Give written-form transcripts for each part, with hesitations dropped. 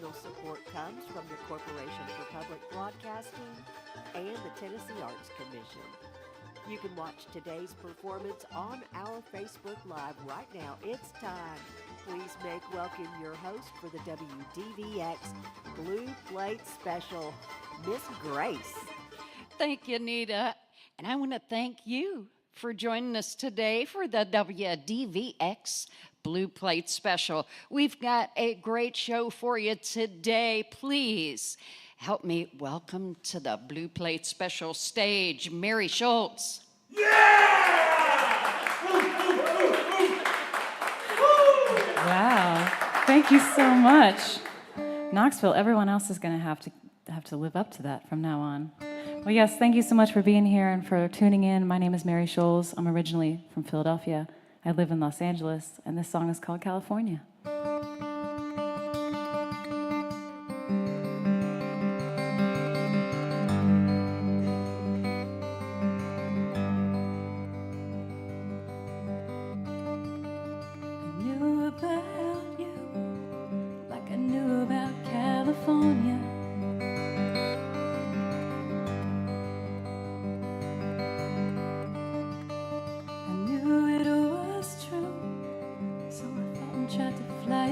Additional support comes from the Corporation for Public Broadcasting and the Tennessee Arts Commission. You can watch today's performance on our Facebook Live right now. It's time. Please make welcome your host for the WDVX Blue Plate Special, Miss Grace. Thank you, Nita. And I want to thank you for joining us today for the WDVX Blue Plate Special. We've got a great show for you today. Please help me welcome to the Blue Plate Special stage, Mary Scholz. Wow, thank you so much. Knoxville, everyone else is going to have to live up to that from now on. Well, yes, thank you so much for being here and for tuning in. My name is Mary Scholz. I'm originally from Philadelphia. I live in Los Angeles, and this song is called California. Fly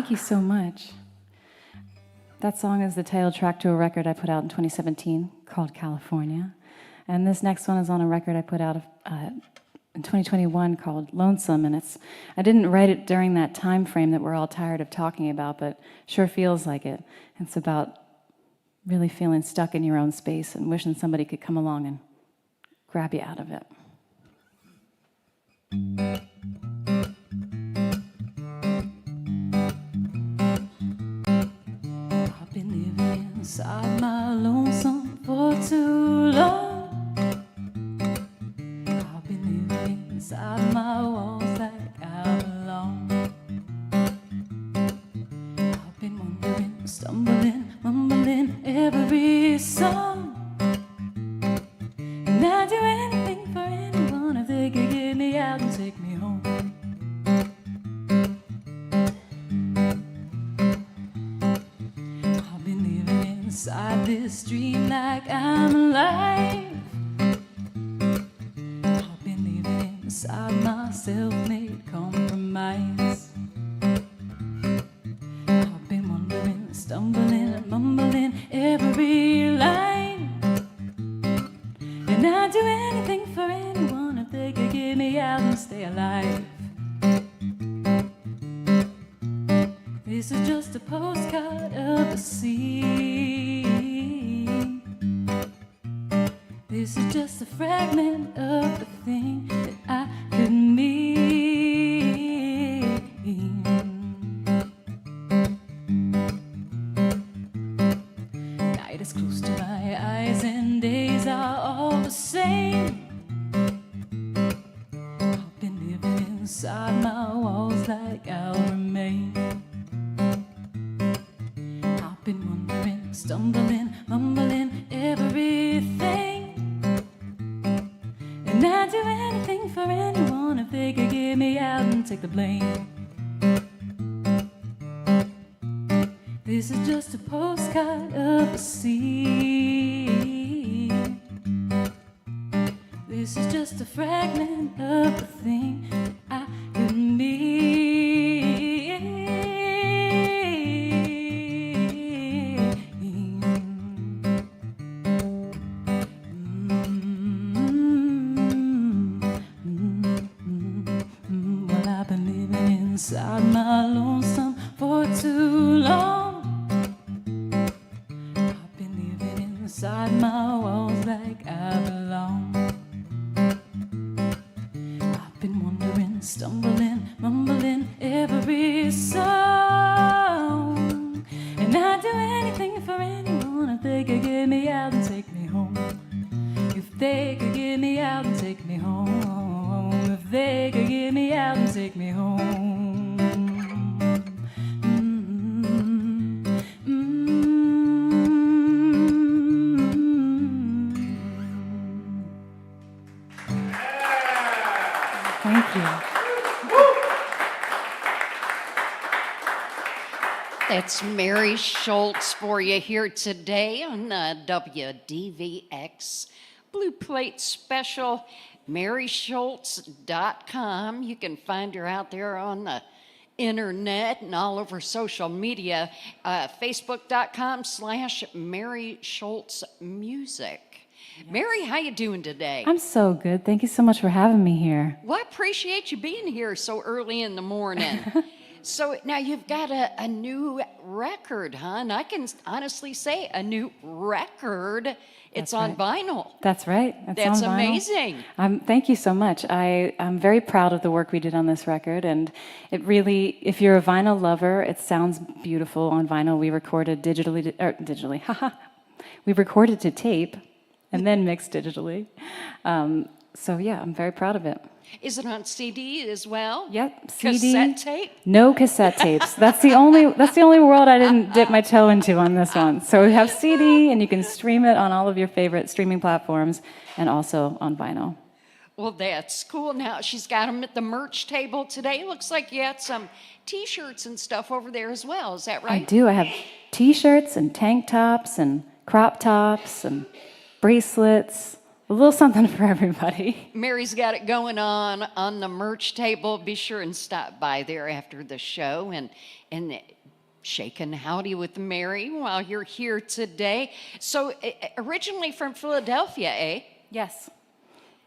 Thank you so much. That song is the title track to a record I put out in 2017 called California. And this next one is on a record I put out in 2021 called Lonesome. And I didn't write it during that time frame that we're all tired of talking about, but sure feels like it. It's about really feeling stuck in your own space and wishing somebody could come along and grab you out of it. I've been living inside my lonesome for too long. I've been living inside my walls like I belong. I've been wondering, stumbling, mumbling every song. And I'd do anything for anyone if they could get me out and take me home. I've been living inside this dream like I'm alive. I've been living inside my self-made compromise. I've been wondering, stumbling and mumbling every line. And I'd do anything for anyone if they could get me out and stay alive. This is just a postcard of the sea. This is just a fragment of the thing that I could mean. Night is close to my eyes and days are all the same. I've been living inside my walls like I'll remain. I've been wondering, stumbling, mumbling everything. And I'd do anything for anyone if they could get me out and take the blame. This is just a postcard of the sea. This is just a fragment of the thing that I could mean. Well, I've been living inside my lonesome for too long. I've been living inside my walls like I belong. I've been wondering, stumbling, mumbling every song. And I'd do anything for anyone if they could get me out and take me home. If they could get me out and take me home. If they could get me out and take me home. Thank you. That's Mary Scholz for you here today on the WDVX Blue Plate Special. MaryScholz.com. You can find her out there on the internet and all over social media. Facebook.com/Mary Scholz Music. Mary, how you doing today? I'm so good. Thank you so much for having me here. Well, I appreciate you being here so early in the morning. So now you've got a new record, huh? And I can honestly say a new record. It's on vinyl. That's right. That's on vinyl. amazing. Thank you so much. I'm very proud of the work we did on this record. And it really, if you're a vinyl lover, it sounds beautiful on vinyl. We recorded digitally, haha. We recorded to tape and then mixed digitally. So yeah, I'm very proud of it. Is it on CD as well? Yep, CD. Cassette tape? No cassette tapes. That's the only world I didn't dip my toe into on this one. So we have CD, and you can stream it on all of your favorite streaming platforms, and also on vinyl. Well, that's cool. Now she's got them at the merch table today. Looks like you had some T-shirts and stuff over there as well. Is that right? I do. I have T-shirts and tank tops and crop tops and bracelets. a little something for everybody. Mary's got it going on the merch table. Be sure and stop by there after the show and shake and howdy with Mary while you're here today. So originally from Philadelphia, eh? Yes.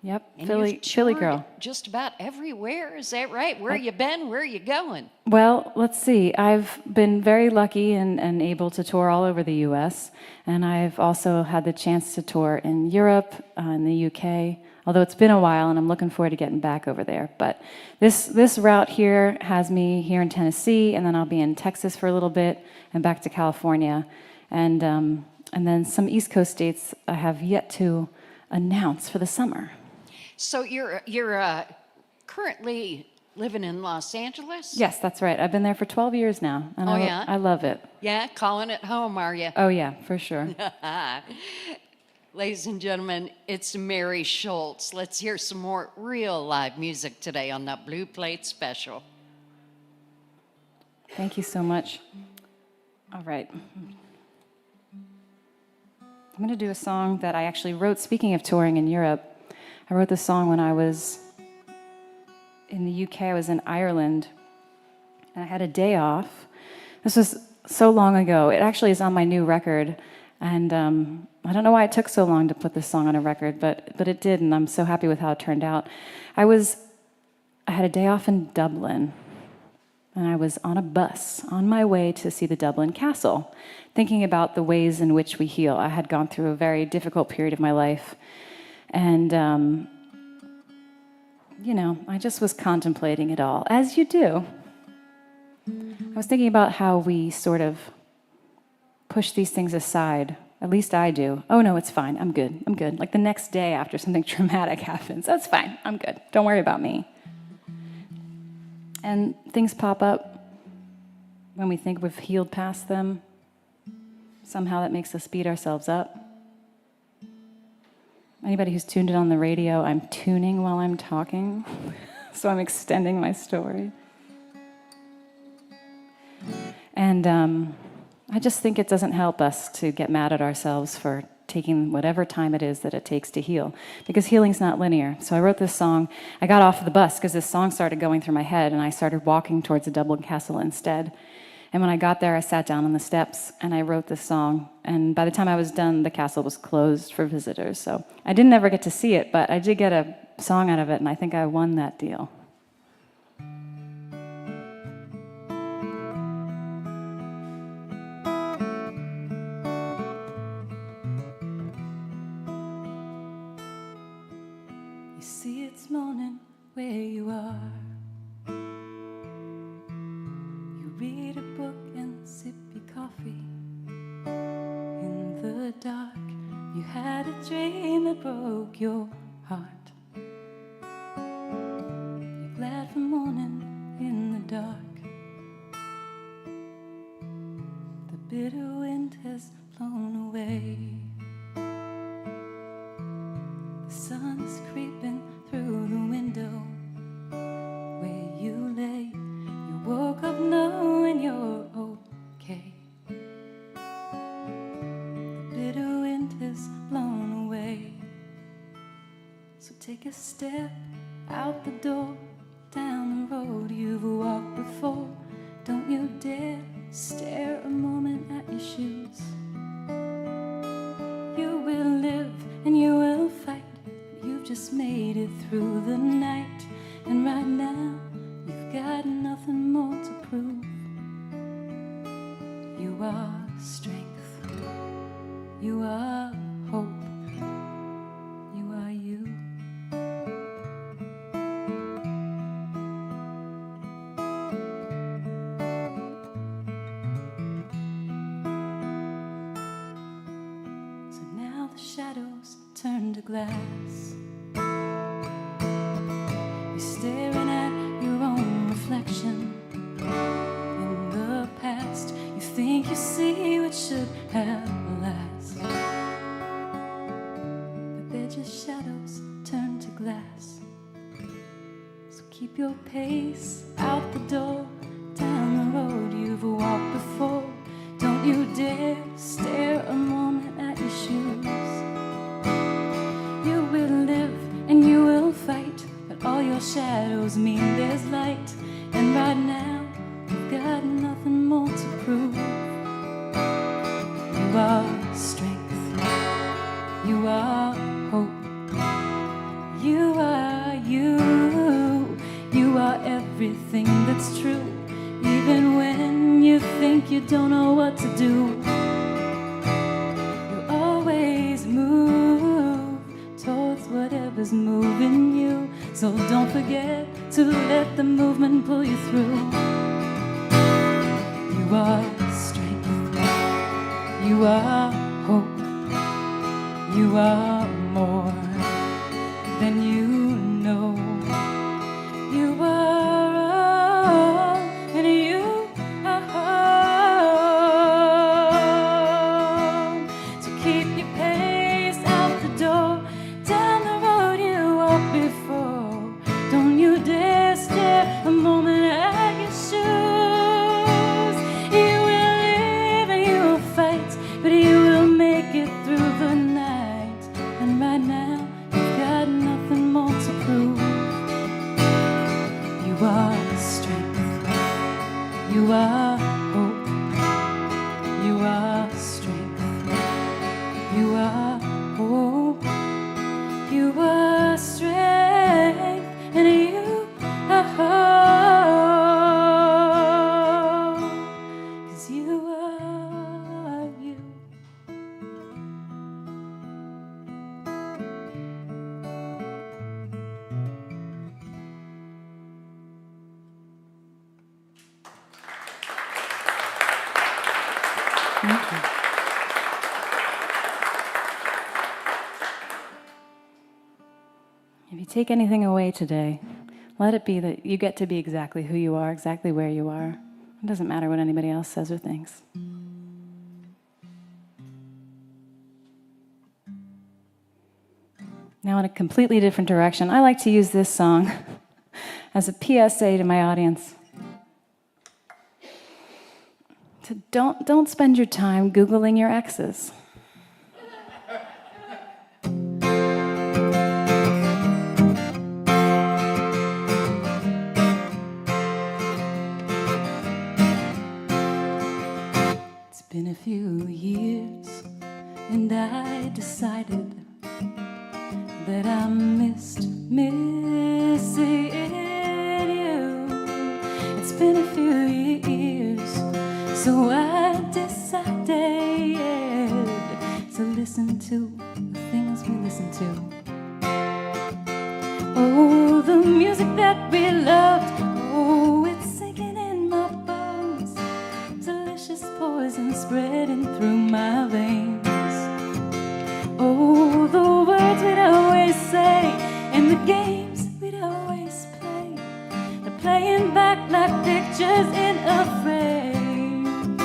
Yep, And Philly you've Philly toured girl. just about everywhere. Is that right? Where you been? Where you going? Well, let's see. I've been very lucky and able to tour all over the U.S., and I've also had the chance to tour in Europe, in the U.K., although it's been a while, and I'm looking forward to getting back over there. But this route here has me here in Tennessee, and then I'll be in Texas for a little bit, and back to California, and then some East Coast dates I have yet to announce for the summer. So you're currently living in Los Angeles? Yes, that's right. I've been there for 12 years now, and Oh, yeah? I love it. Yeah, calling it home, are you? Oh, yeah, for sure. Ladies and gentlemen, it's Mary Scholz. Let's hear some more real live music today on that Blue Plate Special. Thank you so much. All right. I'm going to do a song that I actually wrote, speaking of touring in Europe. I wrote this song when I was in the UK. I was in Ireland, and I had a day off. This was so long ago. It actually is on my new record, and I don't know why it took so long to put this song on a record, but it did, and I'm so happy with how it turned out. I had a day off in Dublin, and I was on a bus on my way to see the Dublin Castle, thinking about the ways in which we heal. I had gone through a very difficult period of my life, and I just was contemplating it all, as you do. I was thinking about how we sort of push these things aside. At least I do. Oh, no, it's fine. I'm good. Like the next day after something traumatic happens. That's fine. I'm good. Don't worry about me. And things pop up when we think we've healed past them. Somehow that makes us beat ourselves up. Anybody who's tuned in on the radio, I'm tuning while I'm talking, so I'm extending my story. And I just think it doesn't help us to get mad at ourselves for taking whatever time it is that it takes to heal, because healing's not linear. So I wrote this song. I got off the bus because this song started going through my head, and I started walking towards the Dublin Castle instead. And when I got there, I sat down on the steps, and I wrote this song. And by the time I was done, the castle was closed for visitors. So I didn't ever get to see it, but I did get a song out of it, and I think I won that deal. You see, it's morning where you are. Read a book and sip your coffee. In the dark, you had a dream that broke your heart. You're glad for morning in the dark. The bitter wind has blown away. The sun is creeping through the window where you lay. You woke up knowing you're okay. The bitter wind has blown away. So take a step out the door, down the road you've walked before. Don't you dare stare a moment at your shoes. You will live and you will fight. You've just made it through the night, and right now you've got nothing more to prove. You are strength. You are hope. You are you. So now the shadows turn to glass. You're staring at your own reflection in the past. You think you see what should have last, but they're just shadows turned to glass. So keep your pace out the door, down the road you've walked before. Don't you dare stare a moment at your shoes. You will there's light, and right now you've got nothing more to prove. You are strength, you are hope, you are you, you are everything that's true, even when you think you don't know what to do. You always move towards whatever's moving you, so don't forget to let the movement pull you through. You are strength, you are hope, you are more than you know. You are all, and you are home. So keep your pace out the door, down the road you walked before. Don't you dare stare a moment at your shoes. You will live and you will fight, but you will make it through the night. And right now you've got nothing more to prove. You are strength, you are hope, you are strength, you are hope, you are strength, and you are hope, 'cause you are you. Thank you. If you take anything away today, let it be that you get to be exactly who you are, exactly where you are. It doesn't matter what anybody else says or thinks. Now, in a completely different direction, I like to use this song as a PSA to my audience. So don't spend your time Googling your exes. It's been a few years, and I decided that I missed missing you. It's been a few years, so I decided to listen to the things we listen to. Oh, the music that we loved, oh, it's sinking in my bones. Delicious poison spreading through my veins. Oh, the words we'd always say, and the games we'd always play, they're playing back like pictures in a frame.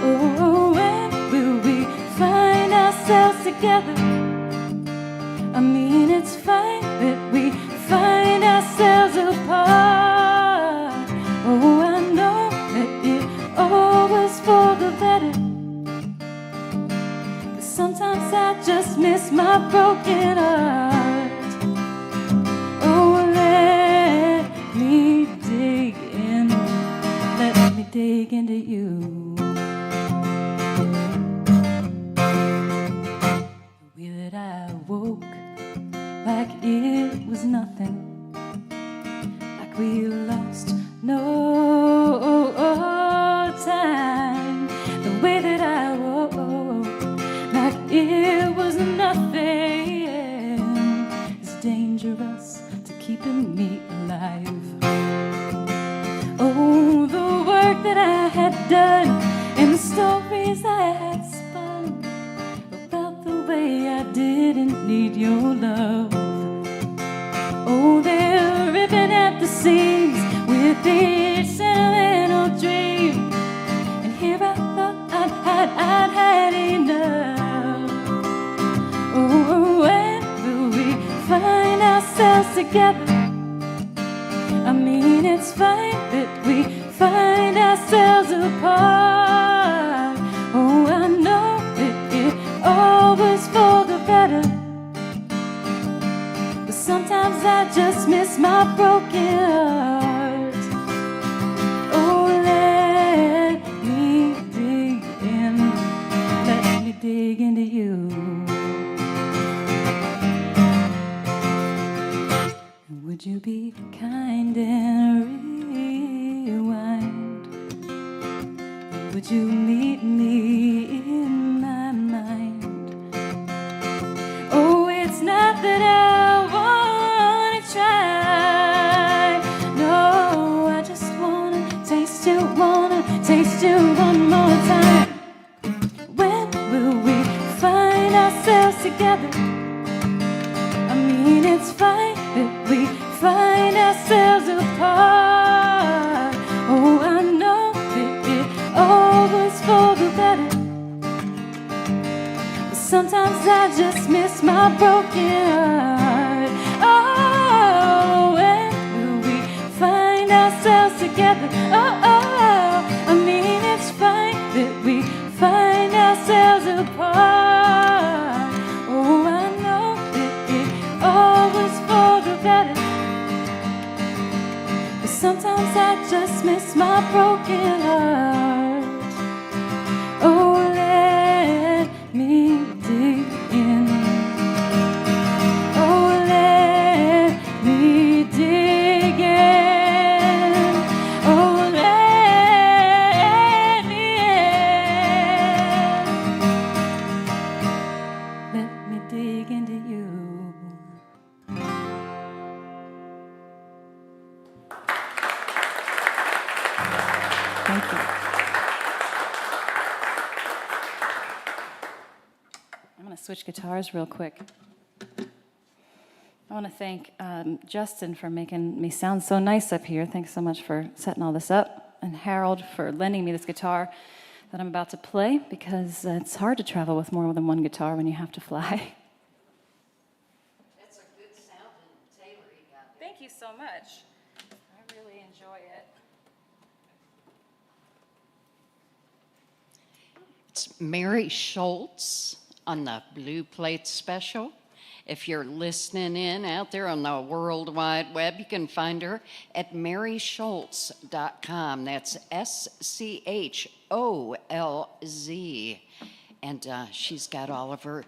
Oh, when will we find ourselves together? I mean, it's fine that we find ourselves apart. Oh, I know that it all was for the better. Sometimes I just miss my broken heart. Oh, let me dig in, let me dig into you. The way that I woke, like it was nothing, like we lost no time. The way that I woke, like it was nothing, it's dangerous to keeping me alive. Oh, the work that I had done and the stories I had spun about the way I didn't need your love. Oh, they're ripping at the seams with each sentimental dream, and here I thought I'd had enough. Oh, when will we find ourselves together? I mean, it's fine that we find ourselves apart. Oh, I know that it all was for the better, but sometimes I just miss my broken heart. would you meet me in my mind? Oh, it's not that I wanna try. No, I just wanna taste you one more time. When will we find ourselves together? I mean, it's fine that we find ourselves apart. Oh, I know that it all was for the better, but sometimes I just miss my broken heart. Oh, when will we find ourselves together? Oh, I mean, it's fine that we find ourselves apart. Oh, I know that it all was for the better, but sometimes I just miss my broken heart. Oh, let me dig in. Oh, let me dig in. Oh, let me in. Let me dig into you. Thank you. I'm going to switch guitars real quick. I want to thank Justin for making me sound so nice up here. Thanks so much for setting all this up. And Harold for lending me this guitar that I'm about to play, because it's hard to travel with more than one guitar when you have to fly. That's a good sounding Taylor you got there. Thank you so much. I really enjoy it. It's Mary Scholz on the Blue Plate Special. If you're listening in out there on the World Wide Web, you can find her at maryscholz.com. That's SCHOLZ. And she's got all of her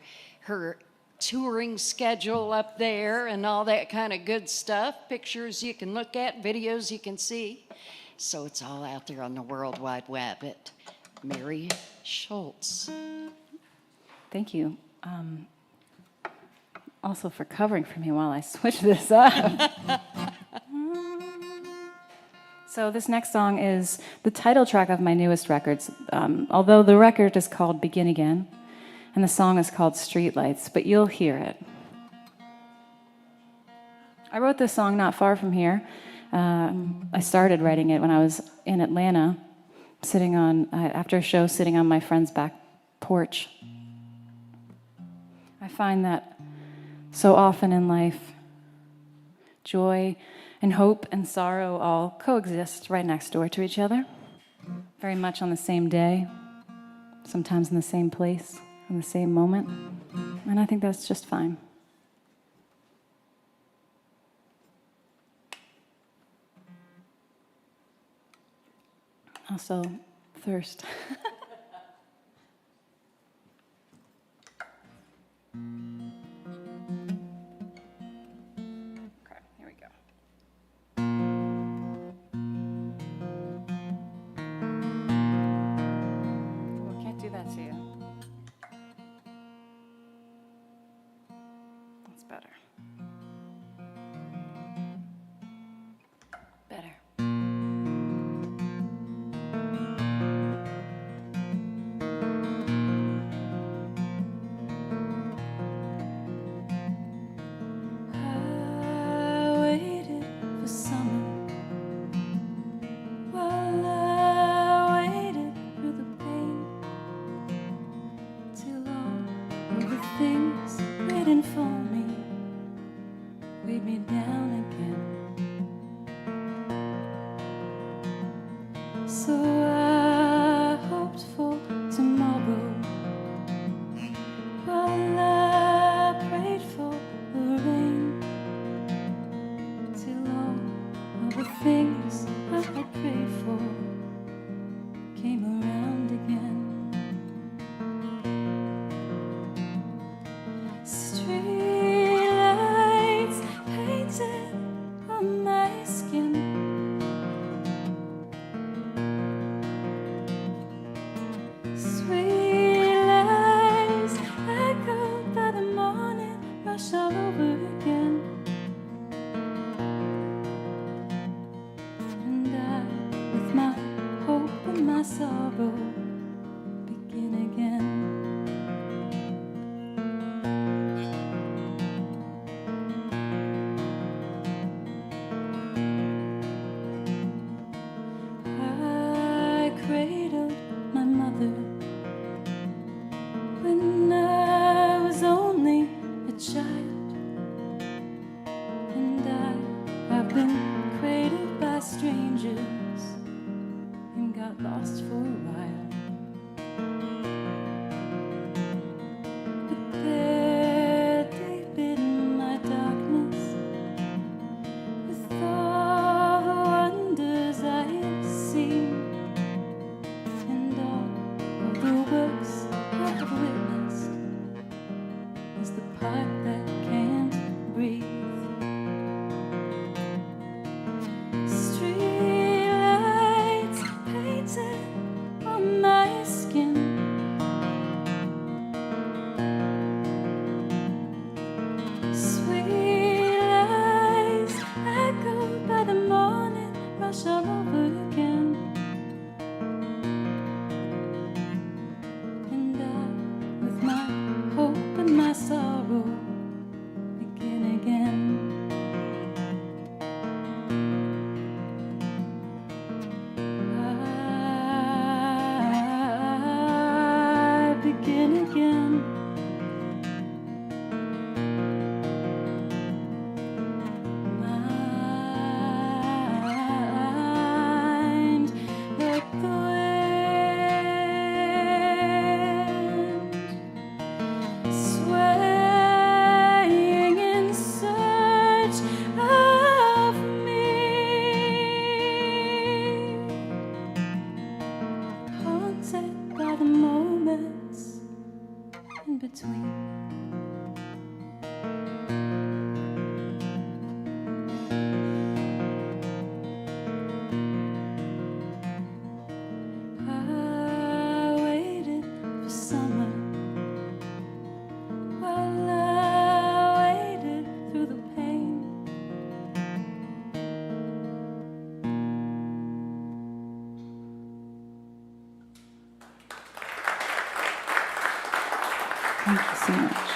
touring schedule up there and all that kind of good stuff. Pictures you can look at, videos you can see. So it's all out there on the World Wide Web at Mary Scholz. Thank you. Also for covering for me while I switch this up. So this next song is the title track of my newest records, although the record is called Begin Again, and the song is called Streetlights, but you'll hear it. I wrote this song not far from here. I started writing it when I was in Atlanta, after a show, sitting on my friend's back porch. I find that so often in life, joy and hope and sorrow all coexist right next door to each other, very much on the same day, sometimes in the same place, in the same moment, and I think that's just fine. Also, thirst. Okay, here we go. Well, can't do that to you. That's better. Better. sorrow begin again. I cradled my mother when I was only a child, and I've been cradled by strangers and got lost for a while. But there deep in my darkness, with all the wonders I have seen, and all of the works I have witnessed, is the part that can't breathe. Streetlights painted on my skin, sweet lies echoed by the morning rush all over again. And I, with my hope and my sorrow, begin again. I begin again. Mind like the wind, swaying in search of me, haunted by the moments in between. I waited for summer while I waited through the pain. Thank you so much.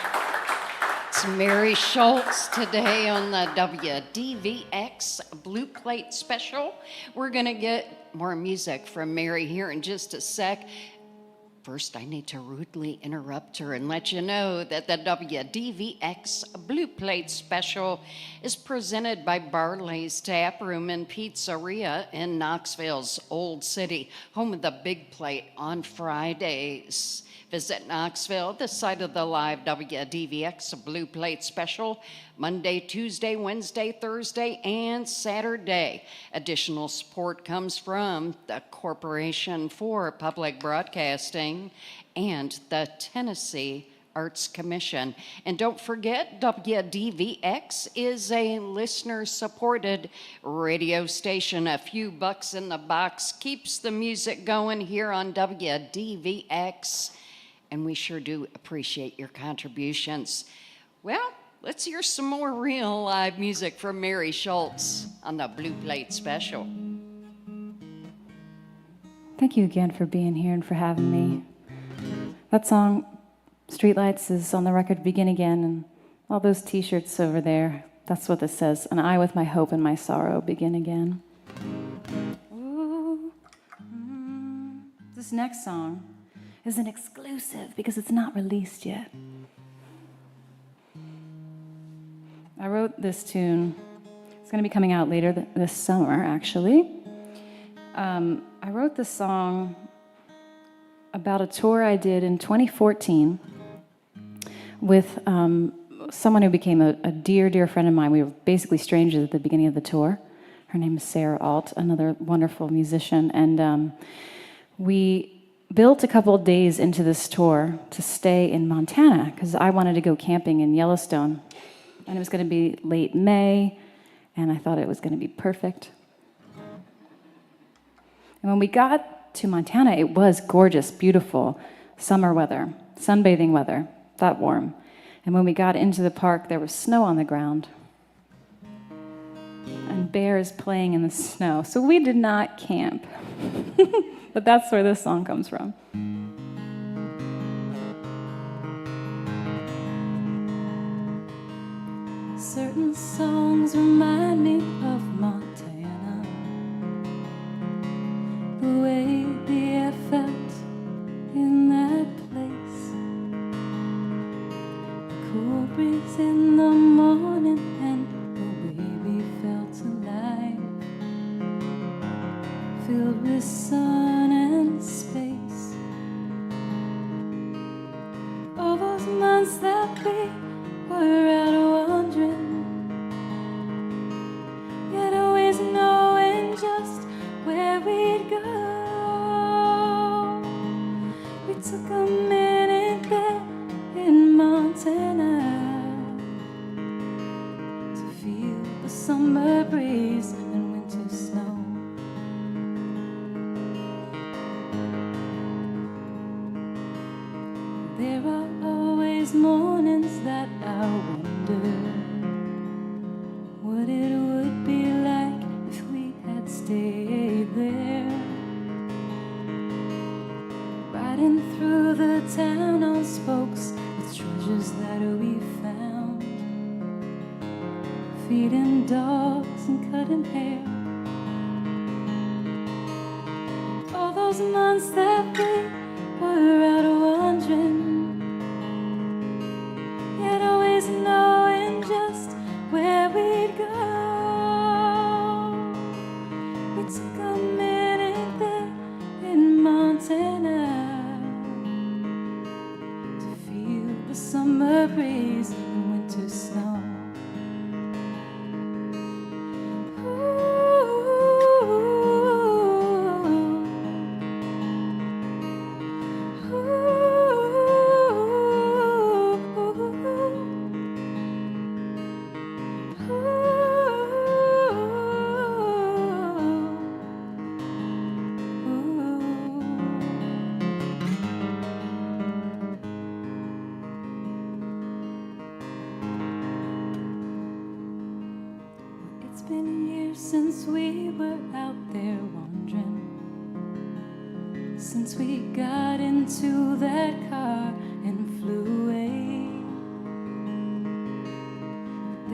It's Mary Scholz today on the WDVX Blue Plate Special. We're going to get more music from Mary here in just a sec. First, I need to rudely interrupt her and let you know that the WDVX Blue Plate Special is presented by Barley's Tap Room and Pizzeria in Knoxville's Old City, home of the Big Plate on Fridays. Visit Knoxville, the site of the live WDVX Blue Plate Special, Monday, Tuesday, Wednesday, Thursday, and Saturday. Additional support comes from the Corporation for Public Broadcasting and the Tennessee Arts Commission. And don't forget, WDVX is a listener-supported radio station. A few bucks in the box keeps the music going here on WDVX. And we sure do appreciate your contributions. Well, let's hear some more real live music from Mary Scholz on the Blue Plate Special. Thank you again for being here and for having me. That song, Streetlights, is on the record Begin Again, and all those t-shirts over there, that's what this says. And I, with my hope and my sorrow, begin again. Ooh. This next song is an exclusive because it's not released yet. I wrote this tune. It's going to be coming out later this summer, actually. I wrote this song about a tour I did in 2014 with someone who became a dear, dear friend of mine. We were basically strangers at the beginning of the tour. Her name is Sarah Alt, another wonderful musician. And we built a couple of days into this tour to stay in Montana because I wanted to go camping in Yellowstone. And it was going to be late May, and I thought it was going to be perfect. And when we got to Montana, it was gorgeous, beautiful summer weather, sunbathing weather, that warm. And when we got into the park, there was snow on the ground and bears playing in the snow. So we did not camp. But that's where this song comes from. Certain songs remind me of Montana, the way the air felt in that place, the cool breeze in the morning and the way we felt alive, filled with sun and space. All those months that we were out wandering, yet always knowing just where we'd go. We took a minute there in Montana to feel the summer breeze and winter snow. There are always mornings that I wonder what it would be like if we had stayed there, riding through the town on spokes with treasures that we found, feeding dogs and cutting hair. All those months that we were out wandering, yet always knowing just where we'd go. We took a minute there in Montana to feel the summer breeze and winter snow. It's been years since we were out there wandering, since we got into that car and flew away.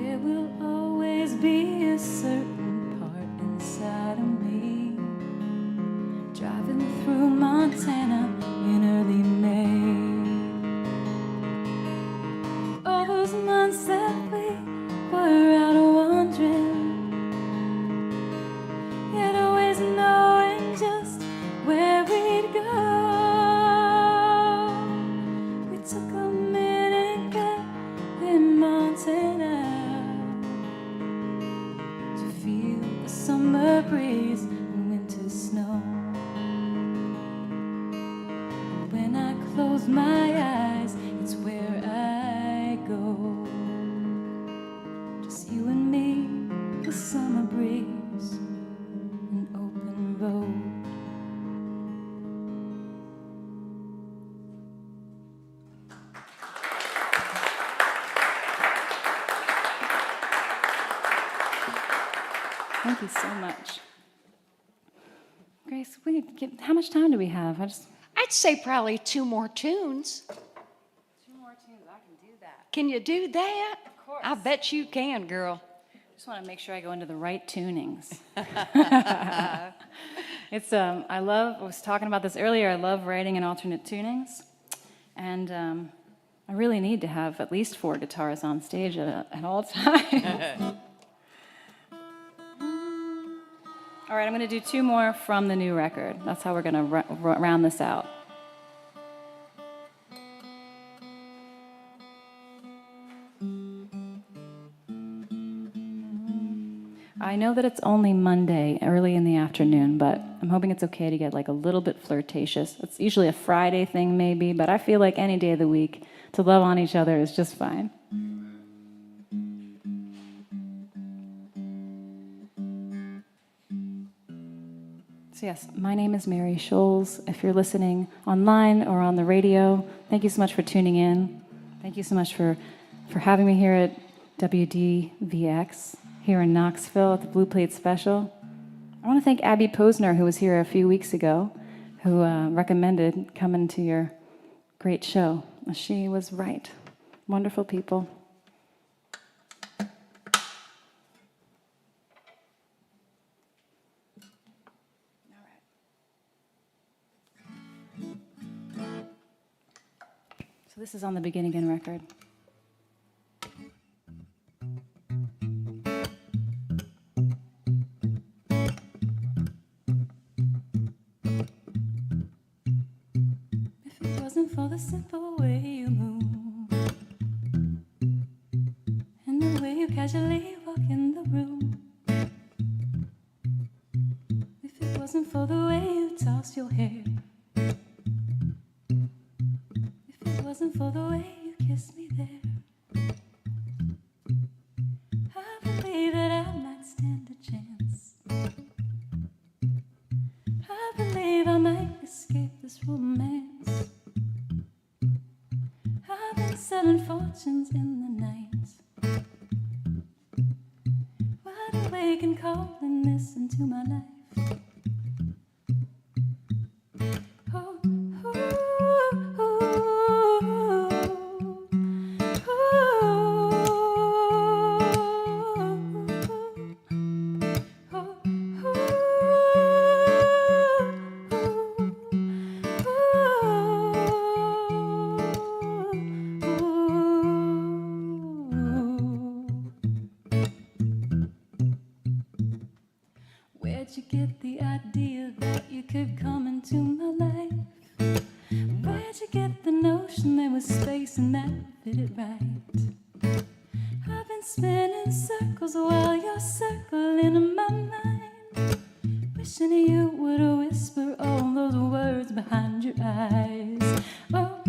There will always be a certain part inside of me, driving through Montana in early May. All those months that we were out wandering, yet always knowing just where we'd go. We took a minute there in Montana to feel the summer breeze and winter snow. When I close my eyes, it's where I go. Just you and me, the summer breeze, an open road. Thank you so much. Grace, how much time do we have? I'd say probably 2 more tunes. 2 more tunes, I can do that. Can you do that? Of course. I bet you can, girl. Just want to make sure I go into the right tunings. I was talking about this earlier, I love writing in alternate tunings. And I really need to have at least 4 guitars on stage at all times. All right, I'm going to do 2 more from the new record. That's how we're going to round this out. I know that it's only Monday, early in the afternoon, but I'm hoping it's okay to get like a little bit flirtatious. It's usually a Friday thing maybe, but I feel like any day of the week to love on each other is just fine. So yes, my name is Mary Scholz. If you're listening online or on the radio, thank you so much for tuning in. Thank you so much for having me here at WDVX here in Knoxville at the Blue Plate Special. I want to thank Abby Posner, who was here a few weeks ago, who recommended coming to your great show. She was right. Wonderful people. So this is on the Begin Again record. If it wasn't for the simple way you move and the way you casually walk in the room, if it wasn't for the way you toss your hair, wasn't for the way you kissed me there, I believe that I might stand a chance. I believe I might escape this romance. I've been selling fortunes in the night, wide awake and calling this into my life. Where'd you get the idea that you could come into my life? Where'd you get the notion there was space and that fitted right? I've been spinning circles while you're circling in my mind, wishing you would whisper all those words behind your eyes. Oh,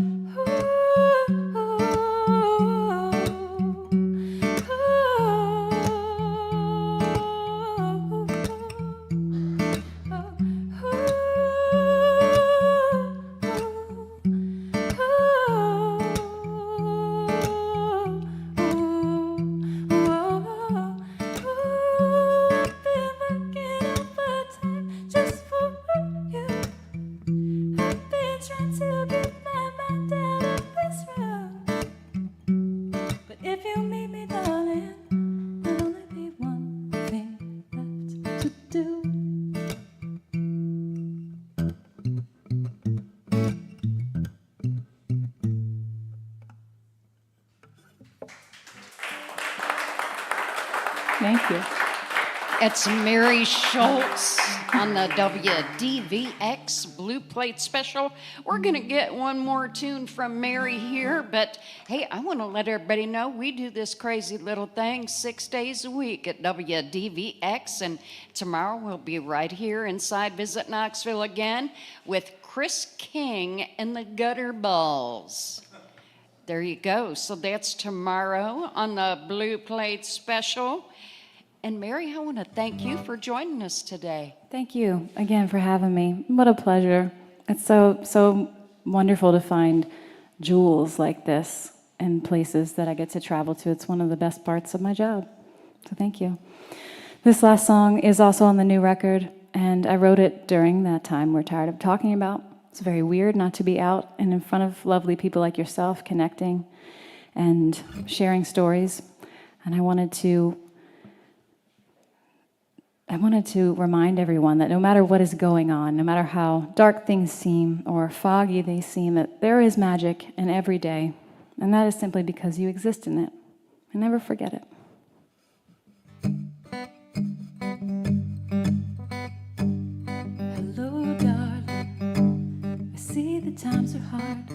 thank you. It's Mary Scholz on the WDVX Blue Plate Special. We're going to get one more tune from Mary here, but hey, I want to let everybody know we do this crazy little thing 6 days a week at WDVX, and tomorrow we'll be right here inside Visit Knoxville again with Chris King and the Gutter Balls. There you go. So that's tomorrow on the Blue Plate Special. And Mary, I want to thank you for joining us today. Thank you again for having me. What a pleasure. It's so wonderful to find jewels like this in places that I get to travel to. It's one of the best parts of my job. So thank you. This last song is also on the new record, and I wrote it during that time we're tired of talking about. It's very weird not to be out and in front of lovely people like yourself, connecting and sharing stories. And I wanted to remind everyone that no matter what is going on, no matter how dark things seem or foggy they seem, that there is magic in every day, and that is simply because you exist in it. And never forget it. Hello, darling. I see the times are hard.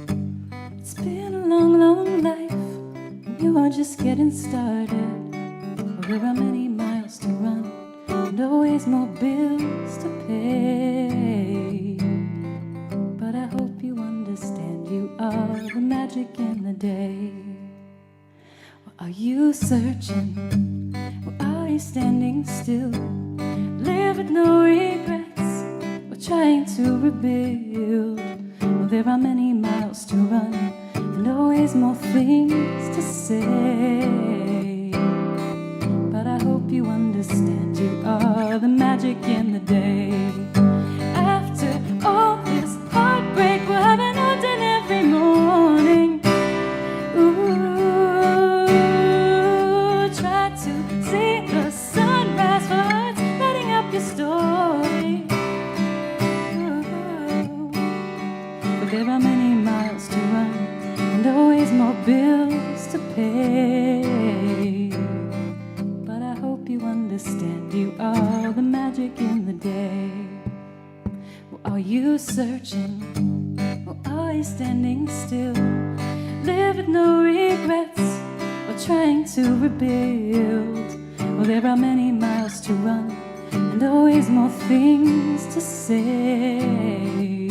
It's been a long, long life, and you are just getting started. Well, there are many miles to run, and always more bills to pay. But I hope you understand you are the magic in the day. Or are you searching? Or are you standing still? Live with no regrets, or trying to rebuild? Well, there are many miles to run, and always more things to say. But I hope you understand you are the magic in the day. After all this pay. But I hope you understand you are the magic in the day. Well, are you searching, or are you standing still? Live with no regrets, or trying to rebuild? Well, there are many miles to run, and always more things to say.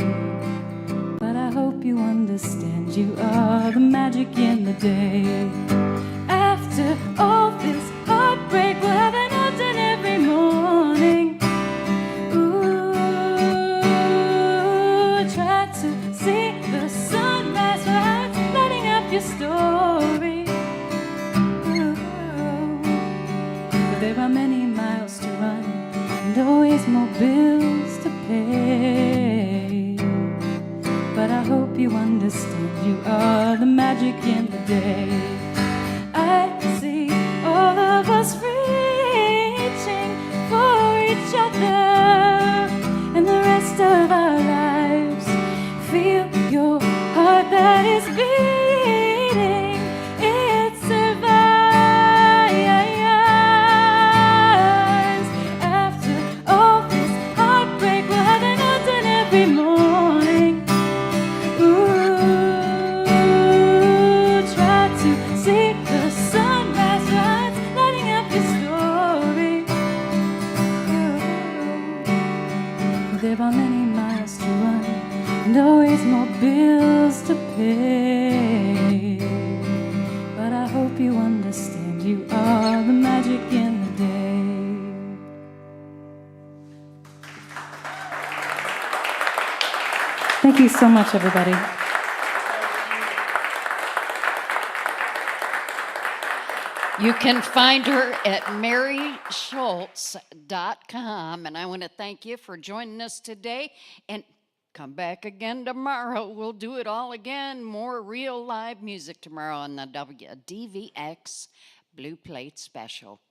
But I hope you understand you are the magic in the day. After all this heartbreak, we'll have an autumn every morning. Ooh, try to see the sunrise while it's lighting up your story. Ooh, but there are many miles to run, and always more bills to pay. But I hope you understand you are the magic in the day. I see all of us reaching for each other and the rest of our lives. Feel your heart that is beating, it survives. After all this heartbreak, we'll have an autumn every morning. Ooh, try to see the sunrise while it's lighting up your story. Ooh, there are many miles to run, and always more bills to pay. But I hope you understand you are the magic in the day. Thank you so much, everybody. You can find her at maryscholz.com. And I want to thank you for joining us today. And come back again tomorrow. We'll do it all again. More real live music tomorrow on the WDVX Blue Plate Special.